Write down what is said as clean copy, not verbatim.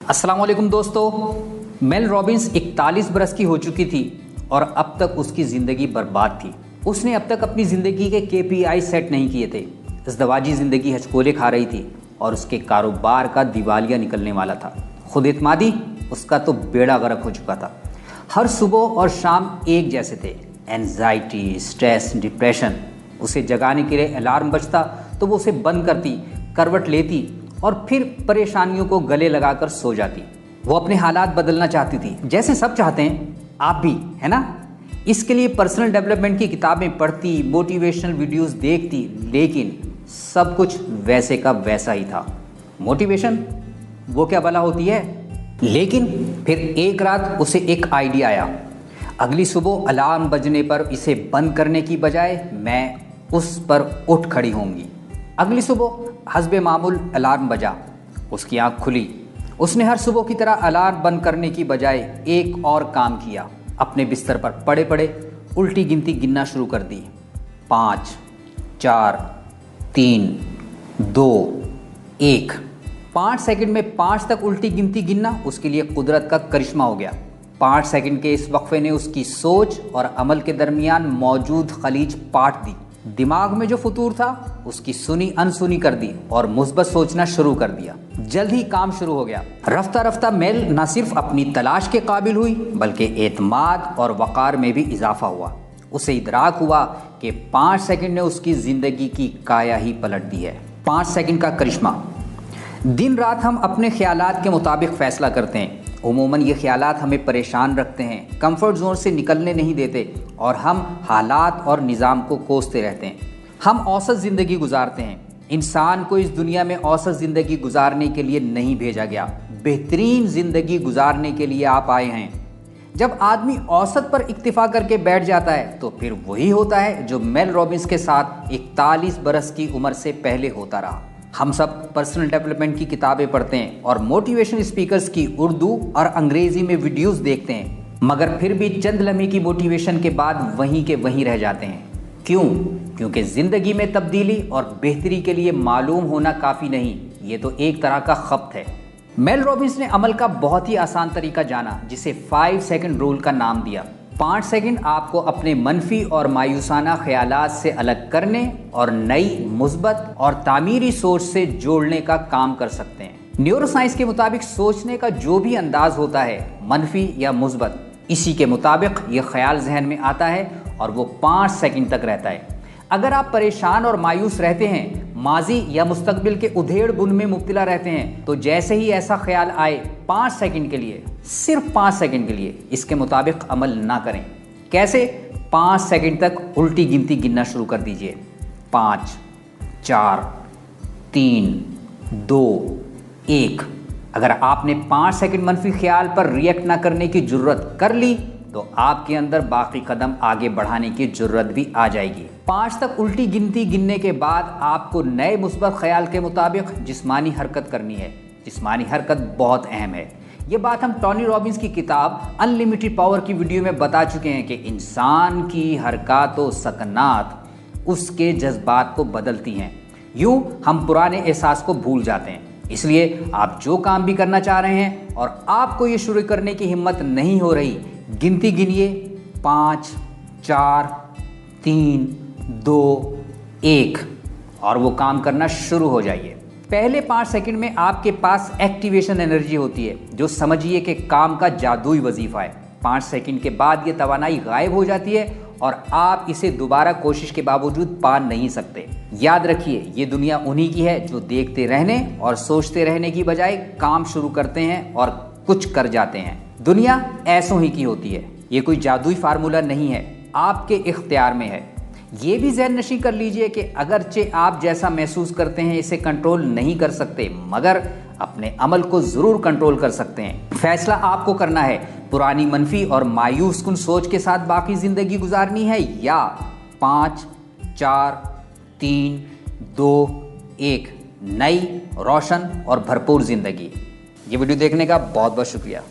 अस्सलाम वालेकुम दोस्तों, मेल रॉबिन्स 41 बरस की हो चुकी थी और अब तक उसकी ज़िंदगी बर्बाद थी। उसने अब तक अपनी ज़िंदगी के KPI सेट नहीं किए थे। इज़्दवाजी ज़िंदगी हचकोले खा रही थी और उसके कारोबार का दिवालिया निकलने वाला था। खुद एतमादी उसका तो बेड़ा गर्क हो चुका था। हर सुबह और शाम एक जैसे थे। Anxiety, stress, depression. उसे जगाने के लिए अलार्म बजता तो वो उसे बंद करती, करवट लेती और फिर परेशानियों को गले लगाकर सो जाती। वो अपने हालात बदलना चाहती थी, जैसे सब चाहते हैं, आप भी, है ना। इसके लिए पर्सनल डेवलपमेंट की किताबें पढ़ती, मोटिवेशनल वीडियोस देखती, लेकिन सब कुछ वैसे का वैसा ही था। मोटिवेशन वो क्या भला होती है। लेकिन फिर एक रात उसे एक आइडिया आया। अगली सुबह अलार्म बजने पर इसे बंद करने की बजाय मैं उस पर उठ खड़ी होंगी। अगली सुबह हस्बे मामूल अलार्म बजा। उसकी आंख खुली। उसने हर सुबह की तरह अलार्म बंद करने की बजाय एक और काम किया। अपने बिस्तर पर पड़े पड़े उल्टी गिनती गिनना शुरू कर दी। 5, 4, 3, 2, 1। 5 सेकंड में 5 तक उल्टी गिनती गिनना उसके लिए कुदरत का करिश्मा हो गया। 5 सेकंड के इस वक्फे ने उसकी सोच और अमल के दरमियान मौजूद खलीज पाट दी। दिमाग में जो फतूर था उसकी सुनी अनसुनी कर दी और मुस्बत सोचना शुरू कर दिया। जल्द ही काम शुरू हो गया। रफ्ता रफ्ता मेल न सिर्फ अपनी तलाश के काबिल हुई बल्कि एतमाद और वक़ार में भी इजाफा हुआ। उसे इदराक हुआ कि 5 सेकंड ने उसकी ज़िंदगी की काया ही पलट दी है। 5 सेकंड का करिश्मा। दिन रात हम अपने ख्यालात के मुताबिक फ़ैसला करते हैं। उमूमन ये ख्यालात हमें परेशान रखते हैं, कंफर्ट जोन से निकलने नहीं देते और हम हालात और निज़ाम को कोसते रहते हैं। हम औसत ज़िंदगी गुजारते हैं। इंसान को इस दुनिया में औसत ज़िंदगी गुजारने के लिए नहीं भेजा गया, बेहतरीन ज़िंदगी गुजारने के लिए आप आए हैं। जब आदमी औसत पर इक्तिफा करके बैठ जाता है तो फिर वही होता है जो मेल रॉबिन्स के साथ 41 बरस की उम्र से पहले होता रहा। हम सब पर्सनल डेवलपमेंट की किताबें पढ़ते हैं और मोटिवेशन स्पीकर्स की उर्दू और अंग्रेज़ी में वीडियोस देखते हैं, मगर फिर भी चंद लम्हे की मोटिवेशन के बाद वहीं के वहीं रह जाते हैं। क्यों? क्योंकि ज़िंदगी में तब्दीली और बेहतरी के लिए मालूम होना काफ़ी नहीं, ये तो एक तरह का खप्त है। मेल रॉबिन्स ने अमल का बहुत ही आसान तरीका जाना, जिसे 5 सेकंड रूल का नाम दिया। 5 सेकंड आपको अपने मनफी और मायूसाना ख्यालात से अलग करने और नई, मुस्बत और तामीरी सोच से जोड़ने का काम कर सकते हैं। न्यूरोसाइंस के मुताबिक सोचने का जो भी अंदाज होता है, मनफी या मुस्बत, इसी के मुताबिक ये ख्याल जहन में आता है और वो 5 सेकंड तक रहता है। अगर आप परेशान और मायूस रहते हैं, माजी या मुस्तकबिल के उधेड़ बुन में मुब्तला रहते हैं, तो जैसे ही ऐसा ख्याल आए 5 सेकंड के लिए, सिर्फ 5 सेकंड के लिए इसके मुताबिक अमल ना करें। कैसे? 5 सेकंड तक उल्टी गिनती गिनना शुरू कर दीजिए। 5, 4, 3, 2, 1। अगर आपने 5 सेकंड मनफी ख्याल पर रिएक्ट ना करने की जुर्रत कर ली तो आपके अंदर बाकी कदम आगे बढ़ाने की जुर्रत भी आ जाएगी। 5 तक उल्टी गिनती गिनने के बाद आपको नए मुस्बत ख्याल के मुताबिक जिस्मानी हरकत करनी है। जिस्मानी हरकत बहुत अहम है। ये बात हम टोनी रॉबिन्स की किताब अनलिमिटेड पावर की वीडियो में बता चुके हैं कि इंसान की हरकत व सकनात उसके जज्बात को बदलती हैं। यूँ हम पुराने एहसास को भूल जाते हैं। इसलिए आप जो काम भी करना चाह रहे हैं और आपको ये शुरू करने की हिम्मत नहीं हो रही, गिनती गिनिए। 5, 4, 3, 2, 1 और वो काम करना शुरू हो जाइए। पहले 5 सेकंड में आपके पास एक्टिवेशन एनर्जी होती है, जो समझिए कि काम का जादुई वजीफा है। 5 सेकंड के बाद ये तवानाई गायब हो जाती है और आप इसे दोबारा कोशिश के बावजूद पा नहीं सकते। याद रखिए, ये दुनिया उन्हीं की है जो देखते रहने और सोचते रहने की बजाय काम शुरू करते हैं और कुछ कर जाते हैं। दुनिया ऐसों ही की होती है। ये कोई जादुई फार्मूला नहीं है, आपके इख्तियार में है। ये भी ज़हन नशी कर लीजिए कि अगरचे आप जैसा महसूस करते हैं इसे कंट्रोल नहीं कर सकते, मगर अपने अमल को ज़रूर कंट्रोल कर सकते हैं। फैसला आपको करना है, पुरानी मनफी और मायूस कुन सोच के साथ बाकी ज़िंदगी गुजारनी है या 5, 4, 3, 2, 1 नई, रोशन और भरपूर ज़िंदगी। ये वीडियो देखने का बहुत बहुत शुक्रिया।